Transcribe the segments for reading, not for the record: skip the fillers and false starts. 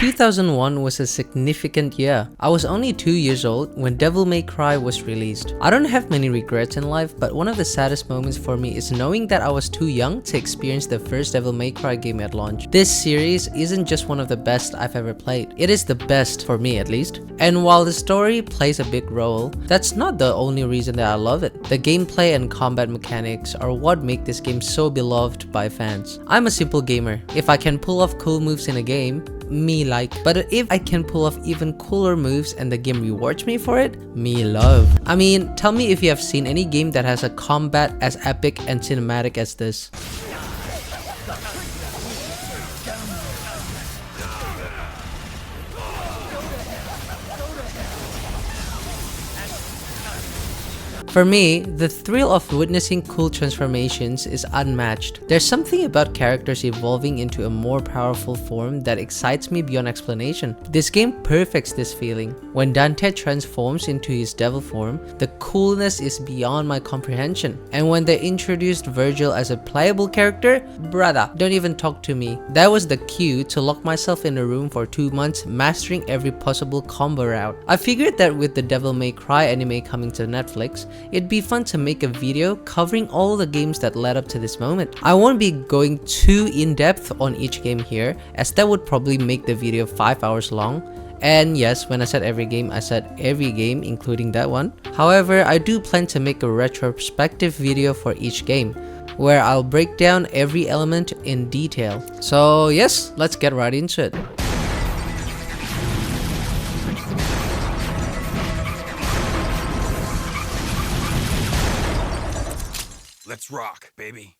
2001 was a significant year. I was only 2 years old when Devil May Cry was released. I don't have many regrets in life, but one of the saddest moments for me is knowing that I was too young to experience the first Devil May Cry game at launch. This series isn't just one of the best I've ever played. It is the best, for me at least. And while the story plays a big role, that's not the only reason that I love it. The gameplay and combat mechanics are what make this game so beloved by fans. I'm a simple gamer. If I can pull off cool moves in a game, me like. But if I can pull off even cooler moves and the game rewards me for it, me love. I mean, tell me if you have seen any game that has a combat as epic and cinematic as this. For me, the thrill of witnessing cool transformations is unmatched. There's something about characters evolving into a more powerful form that excites me beyond explanation. This game perfects this feeling. When Dante transforms into his devil form, the coolness is beyond my comprehension. And when they introduced Virgil as a playable character, brother, don't even talk to me. That was the cue to lock myself in a room for 2 months mastering every possible combo route. I figured that with the Devil May Cry anime coming to Netflix, it'd be fun to make a video covering all the games that led up to this moment. I won't be going too in-depth on each game here, as that would probably make the video 5 hours long. And yes, when I said every game, I said every game, including that one. However, I do plan to make a retrospective video for each game, where I'll break down every element in detail. So yes, let's get right into it. Let's rock, baby.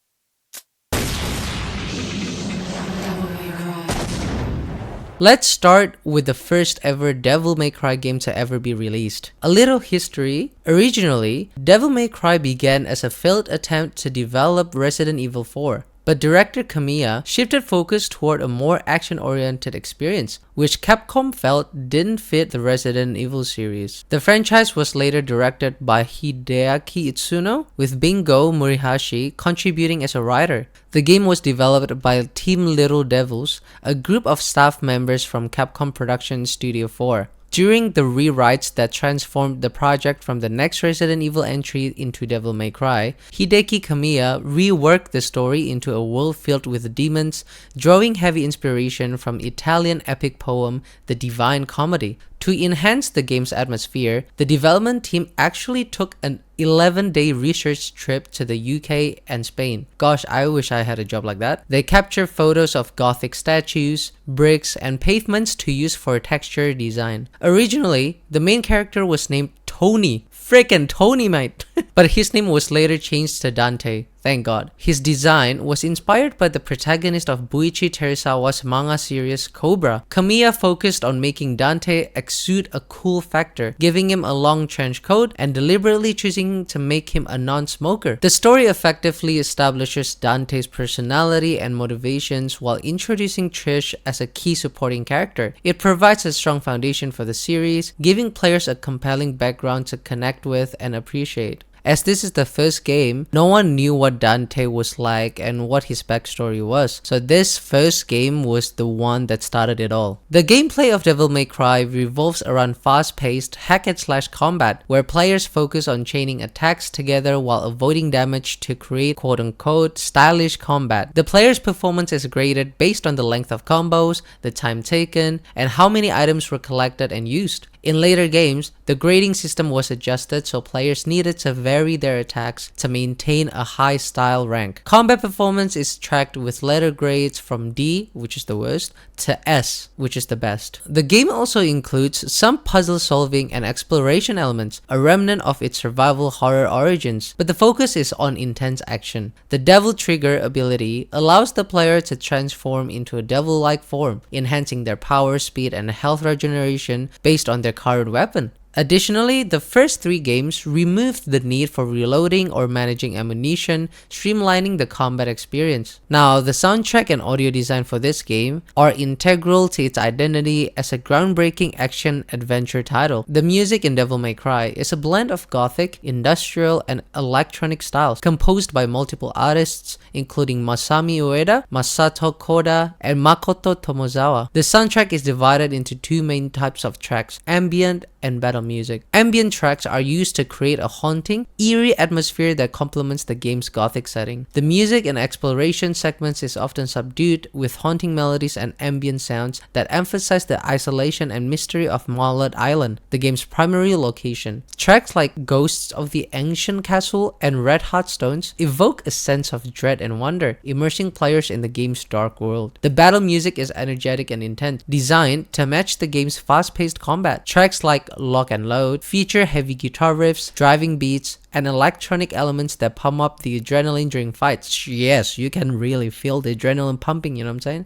Let's start with the first ever Devil May Cry game to ever be released. A little history. Originally, Devil May Cry began as a failed attempt to develop Resident Evil 4. But director Kamiya shifted focus toward a more action-oriented experience, which Capcom felt didn't fit the Resident Evil series. The franchise was later directed by Hideki Itsuno, with Bingo Morihashi contributing as a writer. The game was developed by Team Little Devils, a group of staff members from Capcom Production Studio 4. During the rewrites that transformed the project from the next Resident Evil entry into Devil May Cry, Hideki Kamiya reworked the story into a world filled with demons, drawing heavy inspiration from Italian epic poem The Divine Comedy. To enhance the game's atmosphere, the development team actually took an 11-day research trip to the UK and Spain. Gosh, I wish I had a job like that. They captured photos of Gothic statues, bricks, and pavements to use for texture design. Originally, the main character was named Tony. Frickin' Tony, mate! But his name was later changed to Dante. Thank God. His design was inspired by the protagonist of Buichi Terusawa's manga series Cobra. Kamiya focused on making Dante exude a cool factor, giving him a long trench coat and deliberately choosing to make him a non-smoker. The story effectively establishes Dante's personality and motivations while introducing Trish as a key supporting character. It provides a strong foundation for the series, giving players a compelling background to connect with and appreciate. As this is the first game, no one knew what Dante was like and what his backstory was, so this first game was the one that started it all. The gameplay of Devil May Cry revolves around fast-paced hack-and-slash combat, where players focus on chaining attacks together while avoiding damage to create quote-unquote stylish combat. The player's performance is graded based on the length of combos, the time taken, and how many items were collected and used. In later games, the grading system was adjusted so players needed to vary their attacks to maintain a high style rank. Combat performance is tracked with letter grades from D, which is the worst, to S, which is the best. The game also includes some puzzle solving and exploration elements, a remnant of its survival horror origins, but the focus is on intense action. The Devil Trigger ability allows the player to transform into a devil-like form, enhancing their power, speed, and health regeneration based on their current weapon. Additionally, the first 3 games removed the need for reloading or managing ammunition, streamlining the combat experience. Now, the soundtrack and audio design for this game are integral to its identity as a groundbreaking action-adventure title. The music in Devil May Cry is a blend of gothic, industrial, and electronic styles, composed by multiple artists including Masami Ueda, Masato Koda, and Makoto Tomozawa. The soundtrack is divided into 2 main types of tracks: ambient and battle music. Ambient tracks are used to create a haunting, eerie atmosphere that complements the game's gothic setting. The music in exploration segments is often subdued, with haunting melodies and ambient sounds that emphasize the isolation and mystery of Mallet Island, the game's primary location. Tracks like Ghosts of the Ancient Castle and Red Hot Stones evoke a sense of dread and wonder, immersing players in the game's dark world. The battle music is energetic and intense, designed to match the game's fast-paced combat. Tracks like Lock and Load feature heavy guitar riffs, driving beats, and electronic elements that pump up the adrenaline during fights. Yes, you can really feel the adrenaline pumping, you know what I'm saying?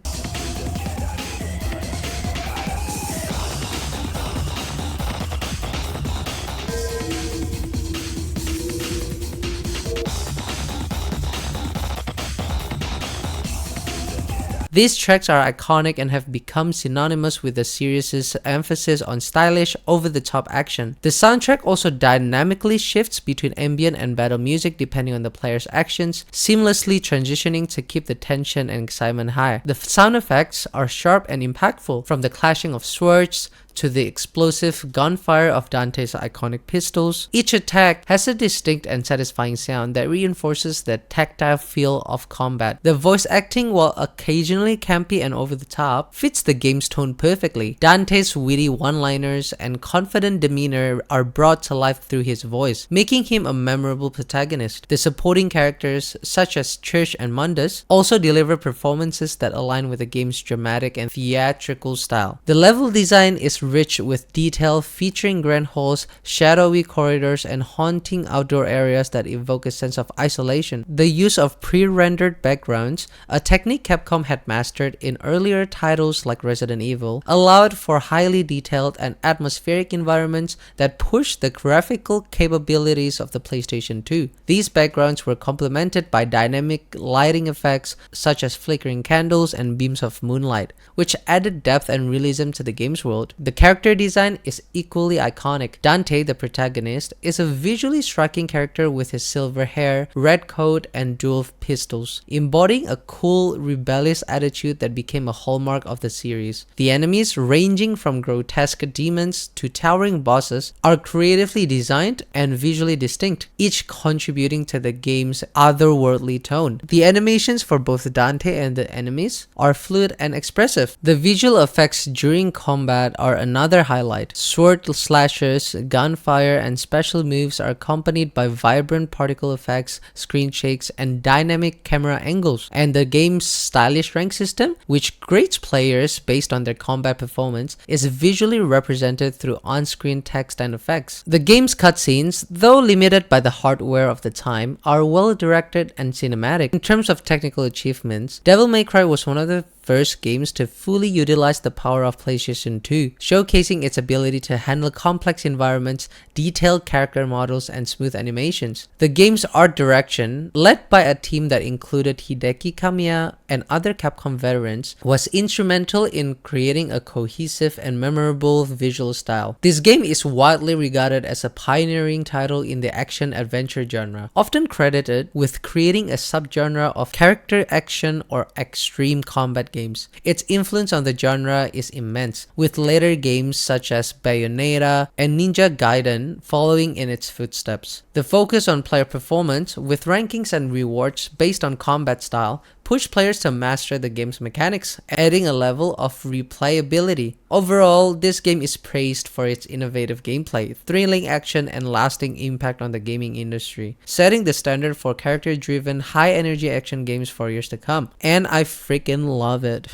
These tracks are iconic and have become synonymous with the series' emphasis on stylish, over-the-top action. The soundtrack also dynamically shifts between ambient and battle music depending on the player's actions, seamlessly transitioning to keep the tension and excitement high. The sound effects are sharp and impactful, from the clashing of swords to the explosive gunfire of Dante's iconic pistols. Each attack has a distinct and satisfying sound that reinforces the tactile feel of combat. The voice acting, while occasionally campy and over the top, fits the game's tone perfectly. Dante's witty one-liners and confident demeanor are brought to life through his voice, making him a memorable protagonist. The supporting characters, such as Church and Mundus, also deliver performances that align with the game's dramatic and theatrical style. The level design is rich with detail, featuring grand halls, shadowy corridors, and haunting outdoor areas that evoke a sense of isolation. The use of pre-rendered backgrounds, a technique Capcom had mastered in earlier titles like Resident Evil, allowed for highly detailed and atmospheric environments that pushed the graphical capabilities of the PlayStation 2. These backgrounds were complemented by dynamic lighting effects such as flickering candles and beams of moonlight, which added depth and realism to the game's world. The character design is equally iconic. Dante, the protagonist, is a visually striking character with his silver hair, red coat, and dual pistols, embodying a cool, rebellious attitude that became a hallmark of the series. The enemies, ranging from grotesque demons to towering bosses, are creatively designed and visually distinct, each contributing to the game's otherworldly tone. The animations for both Dante and the enemies are fluid and expressive. The visual effects during combat are another highlight. Sword slashes, gunfire, and special moves are accompanied by vibrant particle effects, screen shakes, and dynamic camera angles. And the game's stylish rank system, which grades players based on their combat performance, is visually represented through on-screen text and effects. The game's cutscenes, though limited by the hardware of the time, are well directed and cinematic. In terms of technical achievements, Devil May Cry was one of the first games to fully utilize the power of PlayStation 2, showcasing its ability to handle complex environments, detailed character models, and smooth animations. The game's art direction, led by a team that included Hideki Kamiya and other Capcom veterans, was instrumental in creating a cohesive and memorable visual style. This game is widely regarded as a pioneering title in the action-adventure genre, often credited with creating a subgenre of character action or extreme combat games. Its influence on the genre is immense, with later games such as Bayonetta and Ninja Gaiden following in its footsteps. The focus on player performance, with rankings and rewards based on combat style, push players to master the game's mechanics, adding a level of replayability. Overall, this game is praised for its innovative gameplay, thrilling action, and lasting impact on the gaming industry, setting the standard for character-driven, high-energy action games for years to come. And I freaking love it.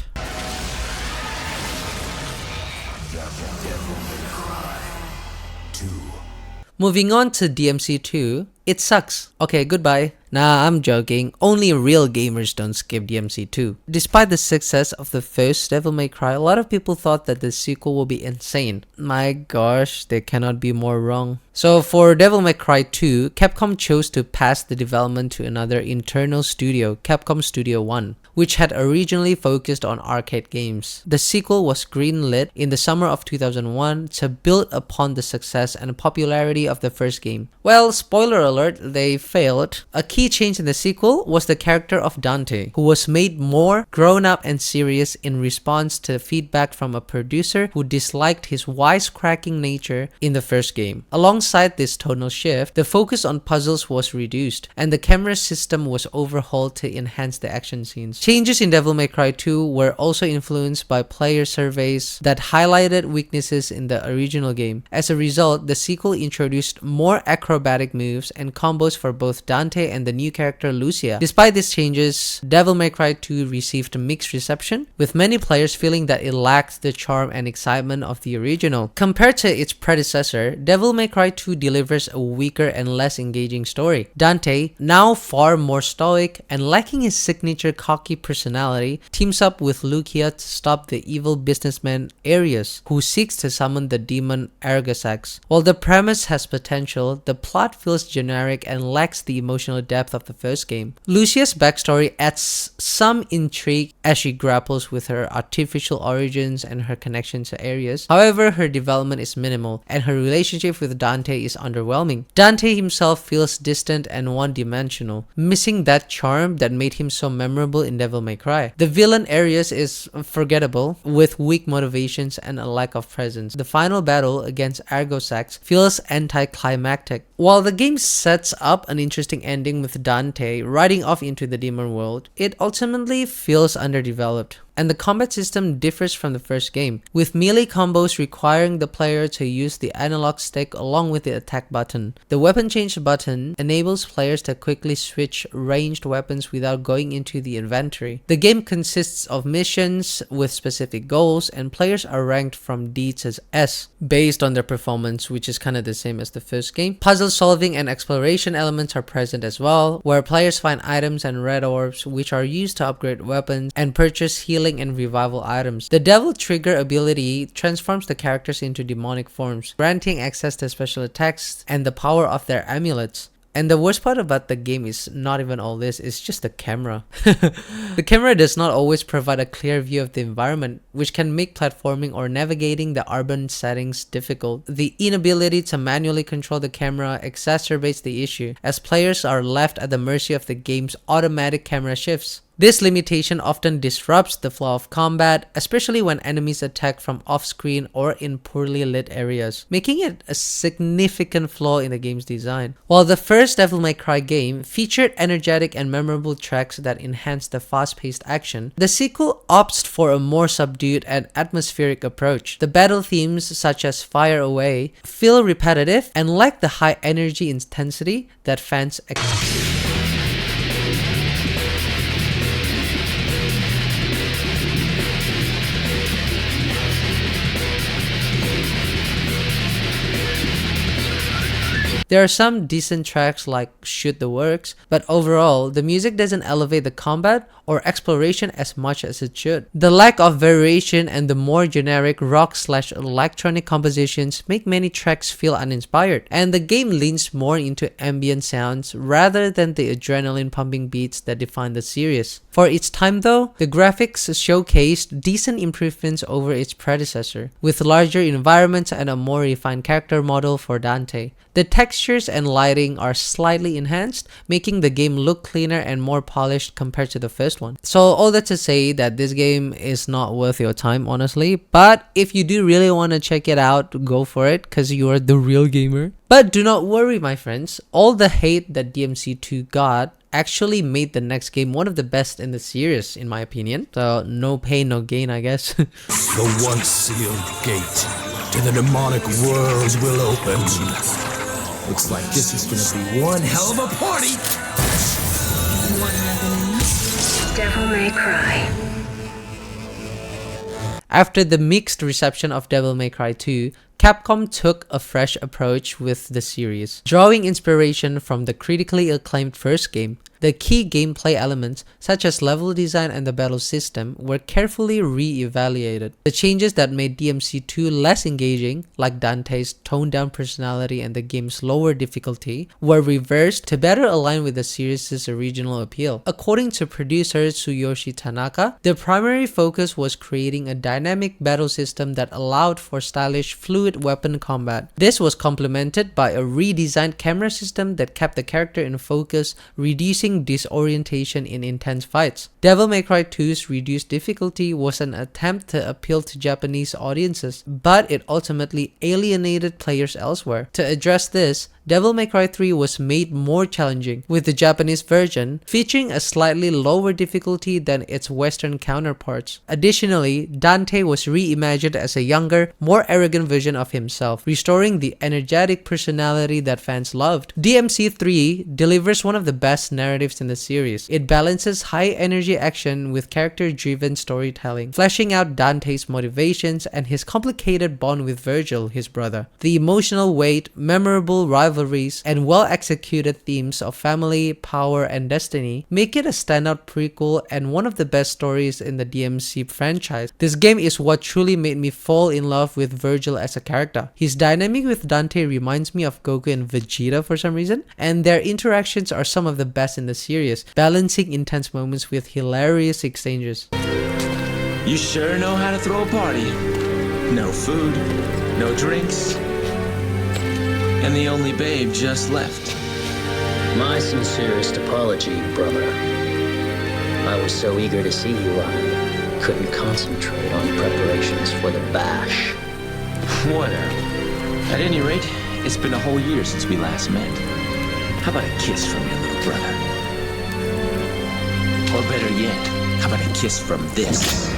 Moving on to DMC2, it sucks. Okay, goodbye. Nah, I'm joking. Only real gamers don't skip DMC2. Despite the success of the first Devil May Cry, a lot of people thought that the sequel will be insane. My gosh, they cannot be more wrong. So for Devil May Cry 2, Capcom chose to pass the development to another internal studio, Capcom Studio 1, which had originally focused on arcade games. The sequel was greenlit in the summer of 2001 to build upon the success and popularity of the first game. Well, spoiler alert, they failed. A key change in the sequel was the character of Dante, who was made more grown-up and serious in response to feedback from a producer who disliked his wisecracking nature in the first game. Alongside this tonal shift, the focus on puzzles was reduced, and the camera system was overhauled to enhance the action scenes. Changes in Devil May Cry 2 were also influenced by player surveys that highlighted weaknesses in the original game. As a result, the sequel introduced more acrobatic moves and combos for both Dante and the new character Lucia. Despite these changes, Devil May Cry 2 received mixed reception, with many players feeling that it lacked the charm and excitement of the original. Compared to its predecessor, Devil May Cry 2 delivers a weaker and less engaging story. Dante, now far more stoic and lacking his signature cocky personality, teams up with Lucia to stop the evil businessman Arius, who seeks to summon the demon Argosax. While the premise has potential, the plot feels generic and lacks the emotional depth of the first game. Lucia's backstory adds some intrigue as she grapples with her artificial origins and her connection to Arius. However, her development is minimal, and her relationship with Dante is underwhelming. Dante himself feels distant and one-dimensional, missing that charm that made him so memorable in Devil May Cry. The villain Arius is forgettable, with weak motivations and a lack of presence. The final battle against Argosax feels anticlimactic. While the game sets up an interesting ending with Dante riding off into the demon world, it ultimately feels underdeveloped. And the combat system differs from the first game, with melee combos requiring the player to use the analog stick along with the attack button. The weapon change button enables players to quickly switch ranged weapons without going into the inventory. The game consists of missions with specific goals, and players are ranked from D to S based on their performance, which is kind of the same as the first game. Puzzle solving and exploration elements are present as well, where players find items and red orbs which are used to upgrade weapons and purchase healing and revival items. The Devil Trigger ability transforms the characters into demonic forms, granting access to special attacks and the power of their amulets. And the worst part about the game is not even all this, it's just the camera. The camera does not always provide a clear view of the environment, which can make platforming or navigating the urban settings difficult. The inability to manually control the camera exacerbates the issue, as players are left at the mercy of the game's automatic camera shifts. This limitation often disrupts the flow of combat, especially when enemies attack from off-screen or in poorly lit areas, making it a significant flaw in the game's design. While the first Devil May Cry game featured energetic and memorable tracks that enhanced the fast-paced action, the sequel opts for a more subdued and atmospheric approach. The battle themes, such as Fire Away, feel repetitive and lack the high energy intensity that fans expect. There are some decent tracks like Shoot the Works, but overall, the music doesn't elevate the combat or exploration as much as it should. The lack of variation and the more generic rock/electronic compositions make many tracks feel uninspired, and the game leans more into ambient sounds rather than the adrenaline-pumping beats that define the series. For its time though, the graphics showcased decent improvements over its predecessor, with larger environments and a more refined character model for Dante. The textures and lighting are slightly enhanced, making the game look cleaner and more polished compared to the first one. So all that to say that this game is not worth your time, honestly, but if you do really want to check it out, go for it because you are the real gamer. But do not worry, my friends, all the hate that DMC2 got actually made the next game one of the best in the series, in my opinion. So no pain, no gain, I guess. The once sealed gate to the demonic world will open. Looks like this is gonna be one hell of a party! Devil May Cry. After the mixed reception of Devil May Cry 2, Capcom took a fresh approach with the series, drawing inspiration from the critically acclaimed first game. The key gameplay elements, such as level design and the battle system, were carefully re-evaluated. The changes that made DMC2 less engaging, like Dante's toned-down personality and the game's lower difficulty, were reversed to better align with the series' original appeal. According to producer Tsuyoshi Tanaka, the primary focus was creating a dynamic battle system that allowed for stylish, fluid weapon combat. This was complemented by a redesigned camera system that kept the character in focus, reducing disorientation in intense fights. Devil May Cry 2's reduced difficulty was an attempt to appeal to Japanese audiences, but it ultimately alienated players elsewhere. To address this, Devil May Cry 3 was made more challenging, with the Japanese version featuring a slightly lower difficulty than its Western counterparts. Additionally, Dante was reimagined as a younger, more arrogant version of himself, restoring the energetic personality that fans loved. DMC3 delivers one of the best narratives in the series. It balances high-energy action with character-driven storytelling, fleshing out Dante's motivations and his complicated bond with Virgil, his brother. The emotional weight, memorable rivalries, and well-executed themes of family, power, and destiny make it a standout prequel and one of the best stories in the DMC franchise. This game is what truly made me fall in love with Virgil as a character. His dynamic with Dante reminds me of Goku and Vegeta for some reason, and their interactions are some of the best in the series, balancing intense moments with hilarious exchanges. You sure know how to throw a party. No food, no drinks, and the only babe just left. My sincerest apology, brother. I was so eager to see you, I couldn't concentrate on preparations for the bash. Whatever. At any rate, it's been a whole year since we last met. How about a kiss from your little brother? Or better yet, how about a kiss from this?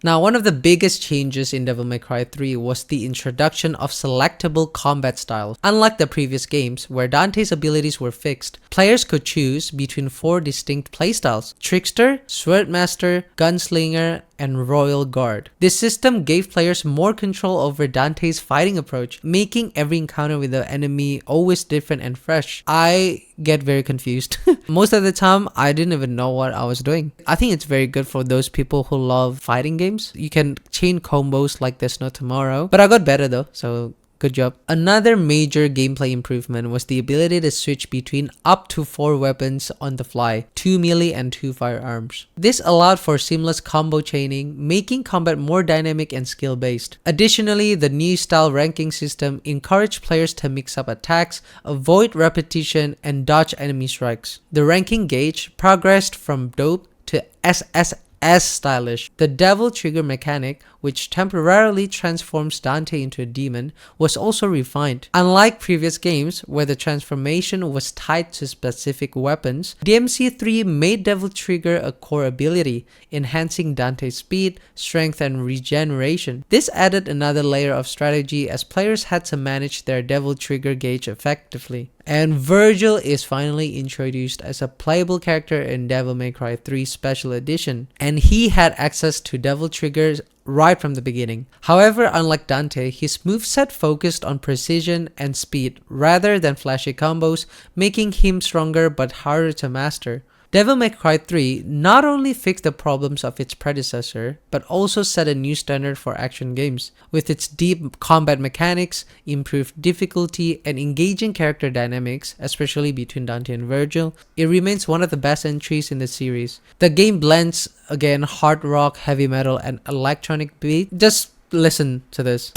Now, one of the biggest changes in Devil May Cry 3 was the introduction of selectable combat styles. Unlike the previous games, where Dante's abilities were fixed, players could choose between 4 distinct playstyles: Trickster, Swordmaster, Gunslinger, and Royal Guard. This system gave players more control over Dante's fighting approach, making every encounter with the enemy always different and fresh. I get very confused. Most of the time, I didn't even know what I was doing. I think it's very good for those people who love fighting games. You can chain combos like there's no tomorrow, but I got better though, so good job. Another major gameplay improvement was the ability to switch between up to 4 weapons on the fly, 2 melee and 2 firearms. This allowed for seamless combo chaining, making combat more dynamic and skill-based. Additionally, the new style ranking system encouraged players to mix up attacks, avoid repetition, and dodge enemy strikes. The ranking gauge progressed from dope to SSS stylish. The devil trigger mechanic, which temporarily transforms Dante into a demon, was also refined. Unlike previous games, where the transformation was tied to specific weapons, DMC3 made Devil Trigger a core ability, enhancing Dante's speed, strength, and regeneration. This added another layer of strategy as players had to manage their Devil Trigger gauge effectively. And Virgil is finally introduced as a playable character in Devil May Cry 3 Special Edition, and he had access to Devil Triggers right from the beginning. However, unlike Dante, his moveset focused on precision and speed rather than flashy combos, making him stronger but harder to master. Devil May Cry 3 not only fixed the problems of its predecessor, but also set a new standard for action games. With its deep combat mechanics, improved difficulty, and engaging character dynamics, especially between Dante and Virgil, it remains one of the best entries in the series. The game blends, again, hard rock, heavy metal, and electronic beat. Just listen to this.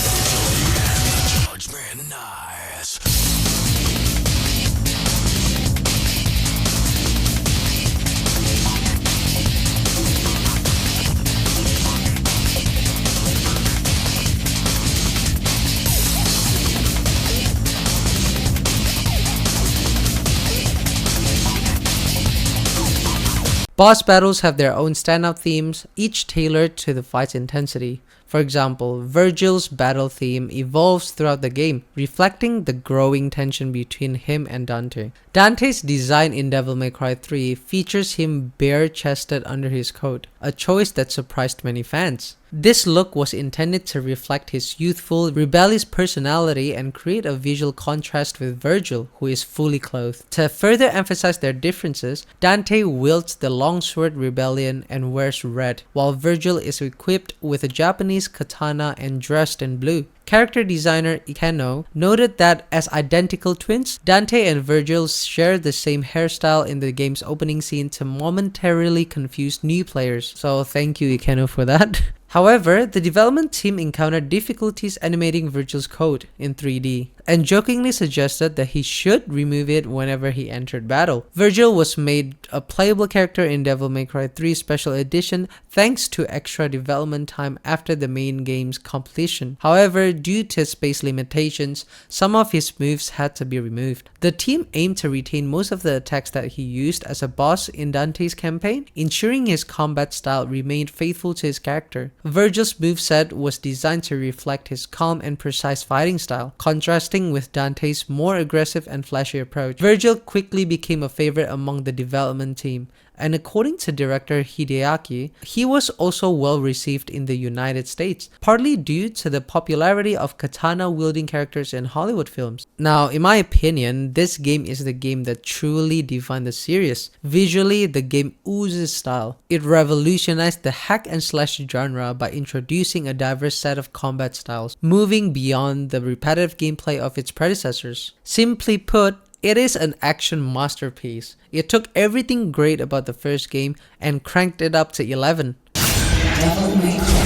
Boss battles have their own standout themes, each tailored to the fight's intensity. For example, Virgil's battle theme evolves throughout the game, reflecting the growing tension between him and Dante. Dante's design in Devil May Cry 3 features him bare-chested under his coat, a choice that surprised many fans. This look was intended to reflect his youthful, rebellious personality and create a visual contrast with Virgil, who is fully clothed. To further emphasize their differences, Dante wields the longsword rebellion and wears red, while Virgil is equipped with a Japanese katana and dressed in blue. Character designer Ikeno noted that as identical twins, Dante and Virgil share the same hairstyle in the game's opening scene to momentarily confuse new players. So thank you Ikeno for that. However, the development team encountered difficulties animating Virgil's coat in 3D, and jokingly suggested that he should remove it whenever he entered battle. Virgil was made a playable character in Devil May Cry 3 Special Edition thanks to extra development time after the main game's completion. However, due to space limitations, some of his moves had to be removed. The team aimed to retain most of the attacks that he used as a boss in Dante's campaign, ensuring his combat style remained faithful to his character. Virgil's moveset was designed to reflect his calm and precise fighting style, contrasting with Dante's more aggressive and flashy approach. Virgil quickly became a favorite among the development team, and according to director Hideaki, he was also well received in the United States, partly due to the popularity of katana-wielding characters in Hollywood films. Now, in my opinion, this game is the game that truly defined the series. Visually, the game oozes style. It revolutionized the hack and slash genre by introducing a diverse set of combat styles, moving beyond the repetitive gameplay of its predecessors. Simply put, it is an action masterpiece. It took everything great about the first game and cranked it up to 11. Devil May Cry.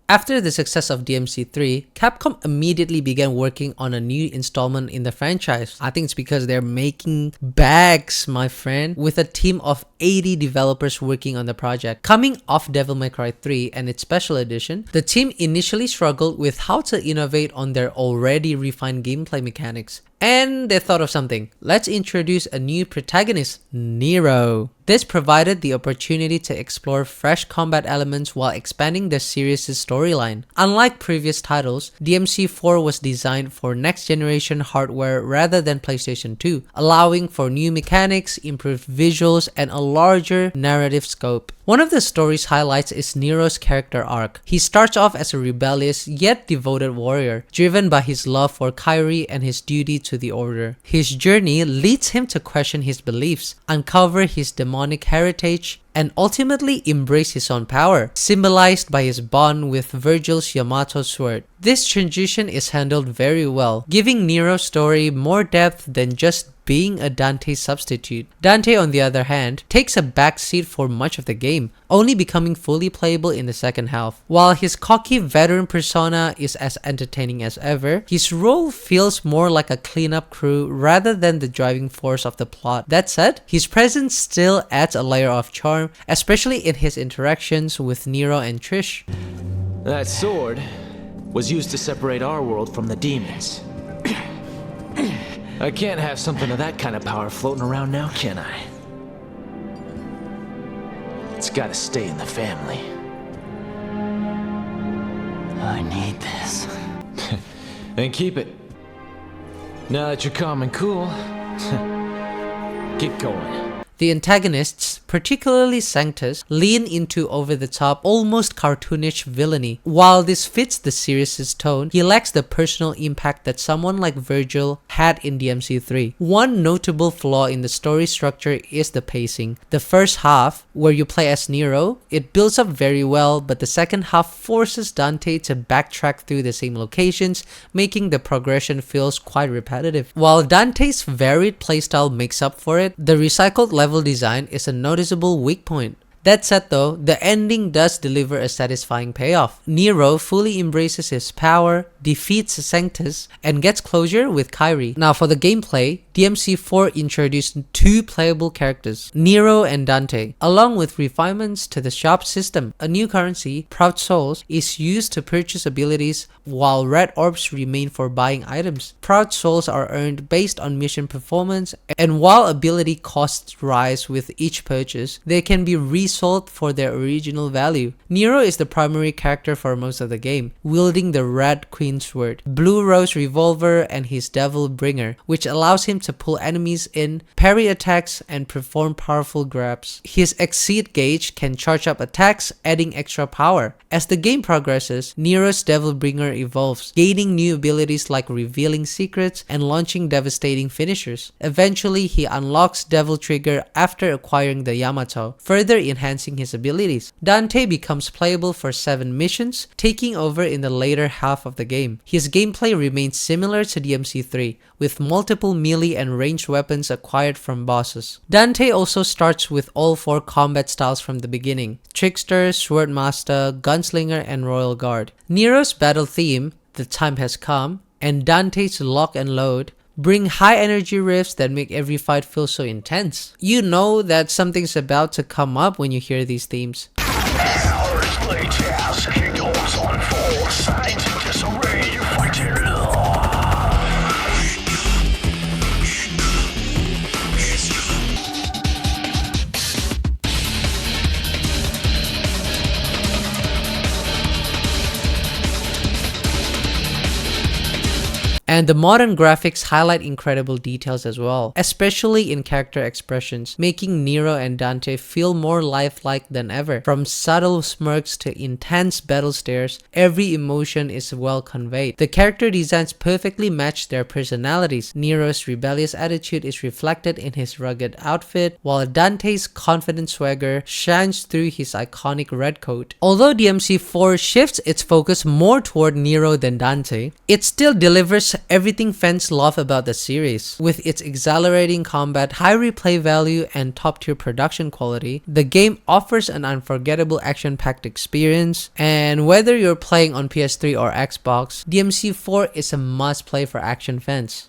After the success of DMC3, Capcom immediately began working on a new installment in the franchise. I think it's because they're making bags, my friend, with a team of 80 developers working on the project. Coming off Devil May Cry 3 and its special edition, the team initially struggled with how to innovate on their already refined gameplay mechanics. And they thought of something. Let's introduce a new protagonist, Nero. This provided the opportunity to explore fresh combat elements while expanding the series' storyline. Unlike previous titles, DMC4 was designed for next-generation hardware rather than PlayStation 2, allowing for new mechanics, improved visuals, and a larger narrative scope. One of the story's highlights is Nero's character arc. He starts off as a rebellious yet devoted warrior, driven by his love for Kairi and his duty to the Order. His journey leads him to question his beliefs, uncover his demonic heritage, and ultimately embrace his own power, symbolized by his bond with Virgil's Yamato sword. This transition is handled very well, giving Nero's story more depth than just being a Dante substitute. Dante, on the other hand, takes a backseat for much of the game, only becoming fully playable in the second half. While his cocky veteran persona is as entertaining as ever, his role feels more like a cleanup crew rather than the driving force of the plot. That said, his presence still adds a layer of charm, especially in his interactions with Nero and Trish. That sword was used to separate our world from the demons. I can't have something of that kind of power floating around now, can I? It's gotta stay in the family. I need this. Then keep it. Now that you're calm and cool, get going. The antagonists, particularly Sanctus, lean into over-the-top, almost cartoonish villainy. While this fits the series' tone, he lacks the personal impact that someone like Virgil had in DMC3. One notable flaw in the story structure is the pacing. The first half, where you play as Nero, it builds up very well, but the second half forces Dante to backtrack through the same locations, making the progression feels quite repetitive. While Dante's varied playstyle makes up for it, the recycled level design is a noticeable weak point. That said though, the ending does deliver a satisfying payoff. Nero fully embraces his power, defeats Sanctus, and gets closure with Kairi. Now for the gameplay, DMC4 introduced two playable characters, Nero and Dante, along with refinements to the shop system. A new currency, Proud Souls, is used to purchase abilities, while red orbs remain for buying items. Proud Souls are earned based on mission performance, and while ability costs rise with each purchase, they can be resold for their original value. Nero is the primary character for most of the game, wielding the Red Queen Sword, Blue Rose Revolver, and his Devil Bringer, which allows him to pull enemies in, parry attacks, and perform powerful grabs. His Exceed gauge can charge up attacks, adding extra power. As the game progresses, Nero's Devil Bringer evolves, gaining new abilities like revealing secrets and launching devastating finishers. Eventually, he unlocks Devil Trigger after acquiring the Yamato, further enhancing his abilities. Dante becomes playable for 7 missions, taking over in the later half of the game. His gameplay remains similar to DMC3, with multiple melee and ranged weapons acquired from bosses. Dante also starts with all 4 combat styles from the beginning: Trickster, Swordmaster, Gunslinger, and Royal Guard. Nero's battle theme, The Time Has Come, and Dante's Lock and Load bring high energy riffs that make every fight feel so intense. You know that something's about to come up when you hear these themes. And the modern graphics highlight incredible details as well, especially in character expressions, making Nero and Dante feel more lifelike than ever. From subtle smirks to intense battle stares, every emotion is well conveyed. The character designs perfectly match their personalities. Nero's rebellious attitude is reflected in his rugged outfit, while Dante's confident swagger shines through his iconic red coat. Although DMC4 shifts its focus more toward Nero than Dante, it still delivers everything fans love about the series. With its exhilarating combat, high replay value, and top-tier production quality, the game offers an unforgettable action-packed experience, and whether you're playing on PS3 or Xbox, DMC4 is a must-play for action fans.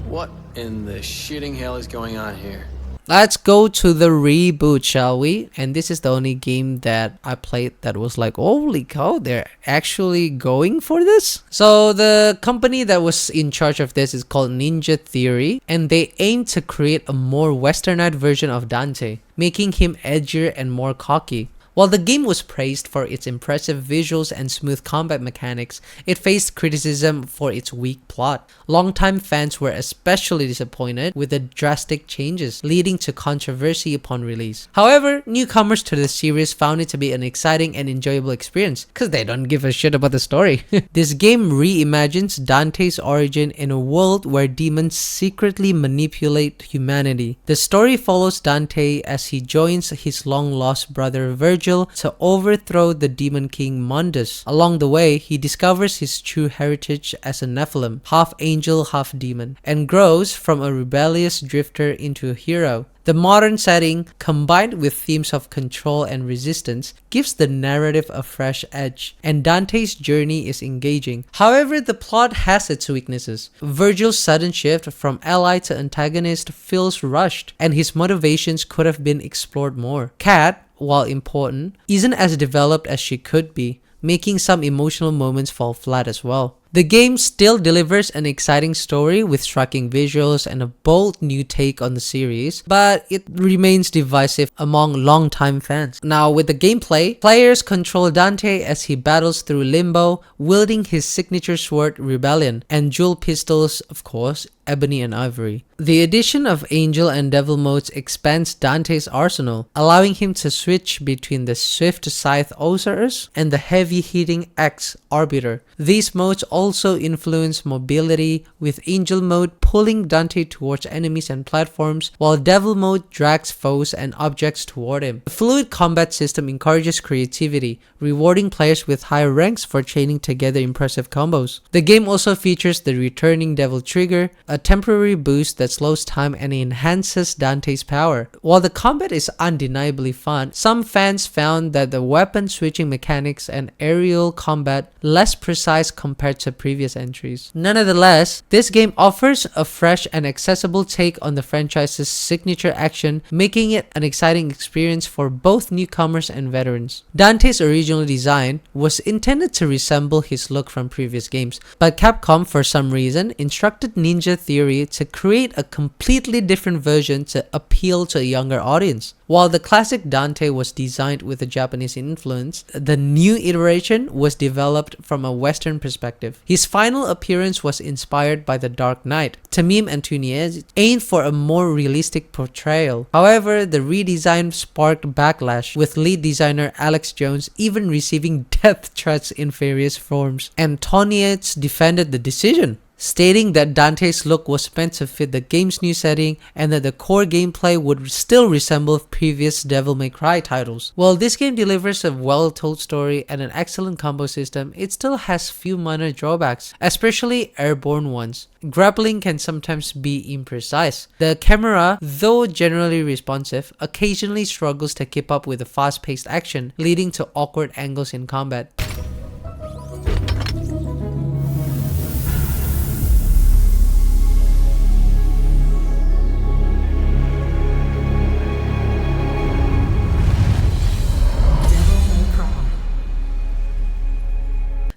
What in the shitting hell is going on here? Let's go to the reboot, shall we? And this is the only game that I played that was like, holy cow, they're actually going for this? So the company that was in charge of this is called Ninja Theory, and they aim to create a more westernized version of Dante, making him edgier and more cocky. While the game was praised for its impressive visuals and smooth combat mechanics, it faced criticism for its weak plot. Longtime fans were especially disappointed with the drastic changes, leading to controversy upon release. However, newcomers to the series found it to be an exciting and enjoyable experience, because they don't give a shit about the story. This game reimagines Dante's origin in a world where demons secretly manipulate humanity. The story follows Dante as he joins his long-lost brother Virgil to overthrow the demon king Mundus. Along the way, he discovers his true heritage as a Nephilim, half angel, half demon, and grows from a rebellious drifter into a hero. The modern setting, combined with themes of control and resistance, gives the narrative a fresh edge, and Dante's journey is engaging. However, the plot has its weaknesses. Virgil's sudden shift from ally to antagonist feels rushed, and his motivations could have been explored more. Kat, while important, isn't as developed as she could be, making some emotional moments fall flat as well. The game still delivers an exciting story with striking visuals and a bold new take on the series, but it remains divisive among longtime fans. Now, with the gameplay, players control Dante as he battles through Limbo, wielding his signature sword Rebellion, and dual pistols, of course, Ebony and Ivory. The addition of Angel and Devil modes expands Dante's arsenal, allowing him to switch between the swift scythe Osiris and the heavy-hitting axe Arbiter. These modes also influence mobility, with Angel mode pulling Dante towards enemies and platforms, while Devil mode drags foes and objects toward him. The fluid combat system encourages creativity, rewarding players with higher ranks for chaining together impressive combos. The game also features the returning Devil Trigger, a temporary boost that slows time and enhances Dante's power. While the combat is undeniably fun, some fans found that the weapon switching mechanics and aerial combat less precise compared to previous entries. Nonetheless, this game offers a a fresh and accessible take on the franchise's signature action, making it an exciting experience for both newcomers and veterans. Dante's original design was intended to resemble his look from previous games, but Capcom for some reason instructed Ninja Theory to create a completely different version to appeal to a younger audience. While the classic Dante was designed with a Japanese influence, the new iteration was developed from a Western perspective. His final appearance was inspired by The Dark Knight. Tamim Antunes aimed for a more realistic portrayal. However, the redesign sparked backlash, with lead designer Alex Jones even receiving death threats in various forms. Antunes defended the decision, stating that Dante's look was meant to fit the game's new setting and that the core gameplay would still resemble previous Devil May Cry titles. While this game delivers a well-told story and an excellent combo system, it still has few minor drawbacks, especially airborne ones. Grappling can sometimes be imprecise. The camera, though generally responsive, occasionally struggles to keep up with the fast-paced action, leading to awkward angles in combat.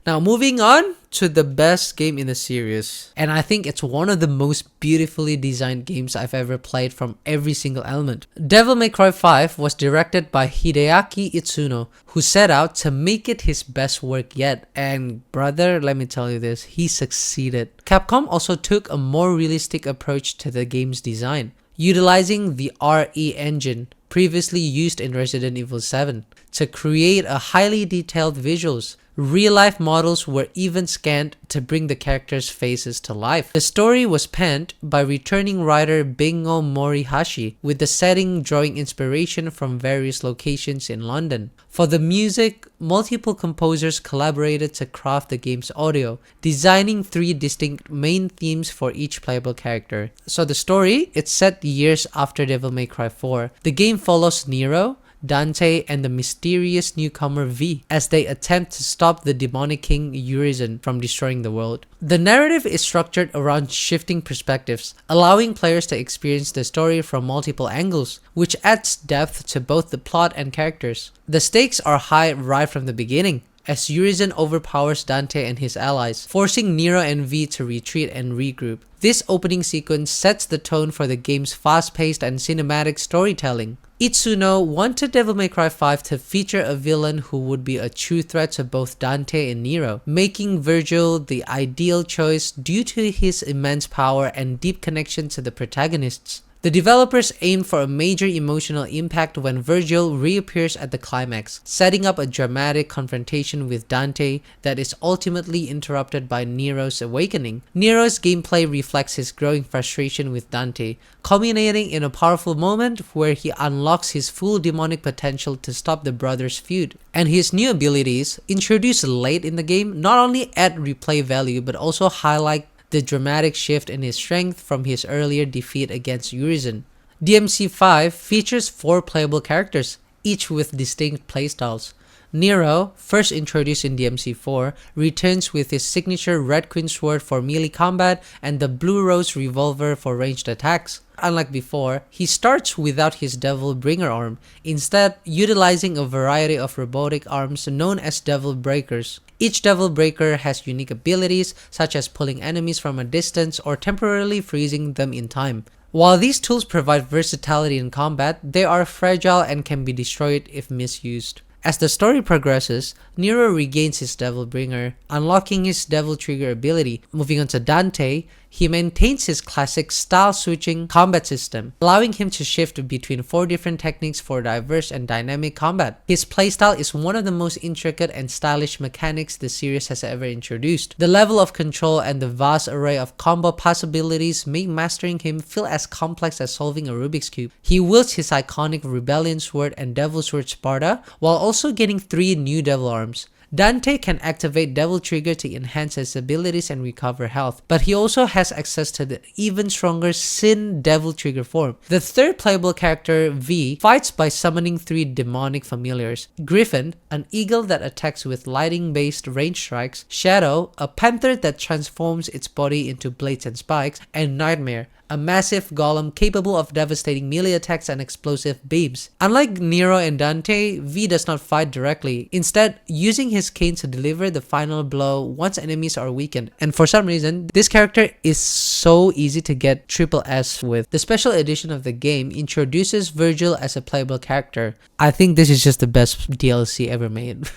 Now moving on to the best game in the series, and I think it's one of the most beautifully designed games I've ever played from every single element. Devil May Cry 5 was directed by Hideaki Itsuno, who set out to make it his best work yet, and brother, let me tell you this, he succeeded. Capcom also took a more realistic approach to the game's design, utilizing the RE engine previously used in Resident Evil 7 to create a highly detailed visuals. Real-life models were even scanned to bring the characters' faces to life. The story was penned by returning writer Bingo Morihashi, with the setting drawing inspiration from various locations in London. For the music, multiple composers collaborated to craft the game's audio, designing 3 distinct main themes for each playable character. So the story, it's set years after Devil May Cry 4. The game follows Nero, Dante, and the mysterious newcomer V as they attempt to stop the demonic king Urizen from destroying the world. The narrative is structured around shifting perspectives, allowing players to experience the story from multiple angles, which adds depth to both the plot and characters. The stakes are high right from the beginning, as Urizen overpowers Dante and his allies, forcing Nero and V to retreat and regroup. This opening sequence sets the tone for the game's fast-paced and cinematic storytelling. Itsuno wanted Devil May Cry 5 to feature a villain who would be a true threat to both Dante and Nero, making Virgil the ideal choice due to his immense power and deep connection to the protagonists. The developers aimed for a major emotional impact when Virgil reappears at the climax, setting up a dramatic confrontation with Dante that is ultimately interrupted by Nero's awakening. Nero's gameplay reflects his growing frustration with Dante, culminating in a powerful moment where he unlocks his full demonic potential to stop the brothers' feud. And his new abilities, introduced late in the game, not only add replay value but also highlight the dramatic shift in his strength from his earlier defeat against Urizen. DMC5 features 4 playable characters, each with distinct playstyles. Nero, first introduced in DMC4, returns with his signature Red Queen sword for melee combat and the Blue Rose revolver for ranged attacks. Unlike before, he starts without his Devil Bringer arm, instead utilizing a variety of robotic arms known as Devil Breakers. Each Devil Breaker has unique abilities such as pulling enemies from a distance or temporarily freezing them in time. While these tools provide versatility in combat, they are fragile and can be destroyed if misused. As the story progresses, Nero regains his Devil Bringer, unlocking his Devil Trigger ability. Moving on to Dante, he maintains his classic style-switching combat system, allowing him to shift between 4 different techniques for diverse and dynamic combat. His playstyle is one of the most intricate and stylish mechanics the series has ever introduced. The level of control and the vast array of combo possibilities make mastering him feel as complex as solving a Rubik's Cube. He wields his iconic Rebellion Sword and Devil Sword Sparta, while also getting 3 new Devil Arms, Dante can activate Devil Trigger to enhance his abilities and recover health, but he also has access to the even stronger Sin Devil Trigger form. The third playable character, V, fights by summoning 3 demonic familiars: Griffin, an eagle that attacks with lightning-based range strikes; Shadow, a panther that transforms its body into blades and spikes; and Nightmare, a massive golem capable of devastating melee attacks and explosive beams. Unlike Nero and Dante, V does not fight directly, instead using his cane to deliver the final blow once enemies are weakened. And for some reason, this character is so easy to get triple S with. The special edition of the game introduces Virgil as a playable character. I think this is just the best DLC ever made.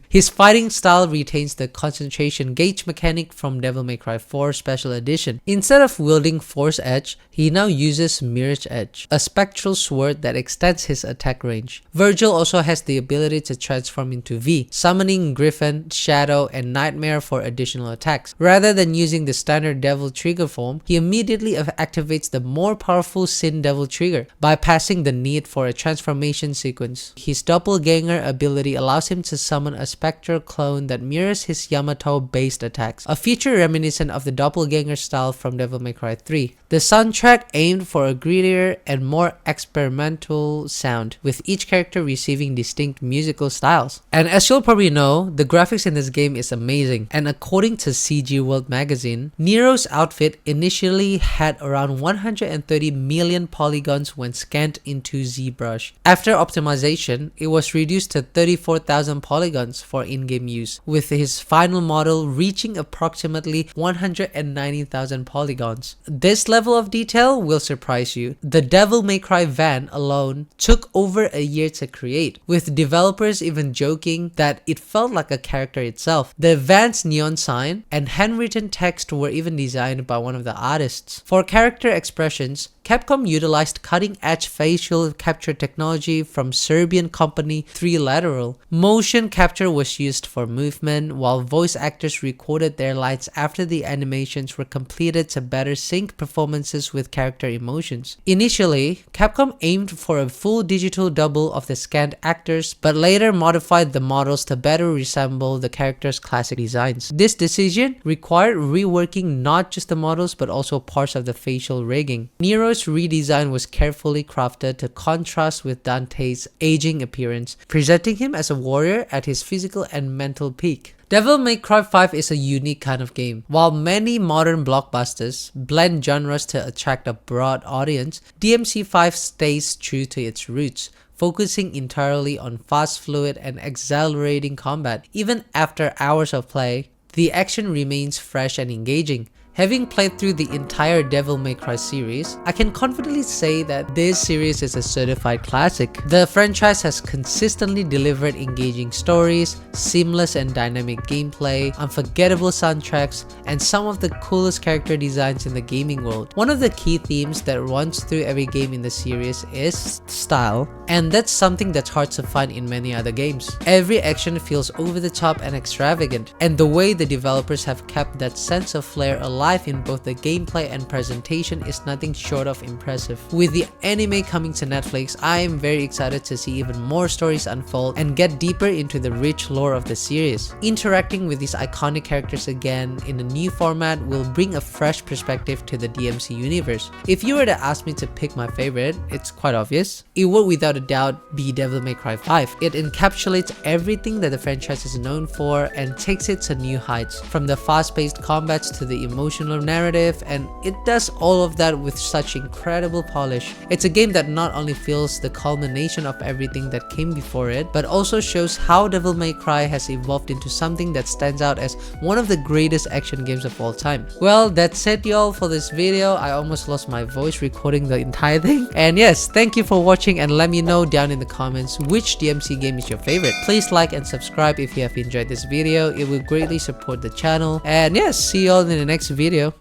His fighting style retains the concentration gauge mechanic from Devil May Cry 4 Special Edition. Instead of wielding Force Edge, he now uses Mirage Edge, a spectral sword that extends his attack range. Virgil also has the ability to transform into V, summoning Griffin, Shadow, and Nightmare for additional attacks. Rather than using the standard Devil Trigger form, he immediately activates the more powerful Sin Devil Trigger, bypassing the need for a transformation sequence. His doppelganger ability allows him to summon a spectral clone that mirrors his Yamato-based attacks, a feature reminiscent of the doppelganger style from Devil May Cry 3. The soundtrack aimed for a grittier and more experimental sound, with each character receiving distinct musical styles. And as you'll probably know, the graphics in this game is amazing, and according to CG World magazine, Nero's outfit initially had around 130 million polygons when scanned into ZBrush. After optimization, it was reduced to 34,000 polygons for in-game use, with his final model reaching approximately 190,000 polygons. This level of detail will surprise you. The Devil May Cry van alone took over a year to create, with developers even joking that it felt like a character itself. The van's neon sign and handwritten text were even designed by one of the artists. For character expressions, Capcom utilized cutting-edge facial capture technology from Serbian company 3Lateral. Motion capture was used for movement, while voice actors recorded their lines after the animations were completed to better sync performances with character emotions. Initially, Capcom aimed for a full digital double of the scanned actors, but later modified the models to better resemble the characters' classic designs. This decision required reworking not just the models but also parts of the facial rigging. Nero's redesign was carefully crafted to contrast with Dante's aging appearance, presenting him as a warrior at his physical and mental peak. Devil May Cry 5 is a unique kind of game. While many modern blockbusters blend genres to attract a broad audience, DMC5 stays true to its roots, focusing entirely on fast, fluid, and exhilarating combat. Even after hours of play, the action remains fresh and engaging. Having played through the entire Devil May Cry series, I can confidently say that this series is a certified classic. The franchise has consistently delivered engaging stories, seamless and dynamic gameplay, unforgettable soundtracks, and some of the coolest character designs in the gaming world. One of the key themes that runs through every game in the series is style, and that's something that's hard to find in many other games. Every action feels over the top and extravagant, and the way the developers have kept that sense of flair alive in both the gameplay and presentation is nothing short of impressive. With the anime coming to Netflix, I am very excited to see even more stories unfold and get deeper into the rich lore of the series. Interacting with these iconic characters again in a new format will bring a fresh perspective to the DMC universe. If you were to ask me to pick my favorite, it's quite obvious. It would without a doubt be Devil May Cry 5. It encapsulates everything that the franchise is known for and takes it to new heights, from the fast-paced combats to the emotional narrative, and it does all of that with such incredible polish. It's a game that not only feels the culmination of everything that came before it, but also shows how Devil May Cry has evolved into something that stands out as one of the greatest action games of all time. Well, that's it y'all for this video. I almost lost my voice recording the entire thing. And yes, thank you for watching, and let me know down in the comments which DMC game is your favorite. Please like and subscribe if you have enjoyed this video. It will greatly support the channel. And yes, see y'all in the next video.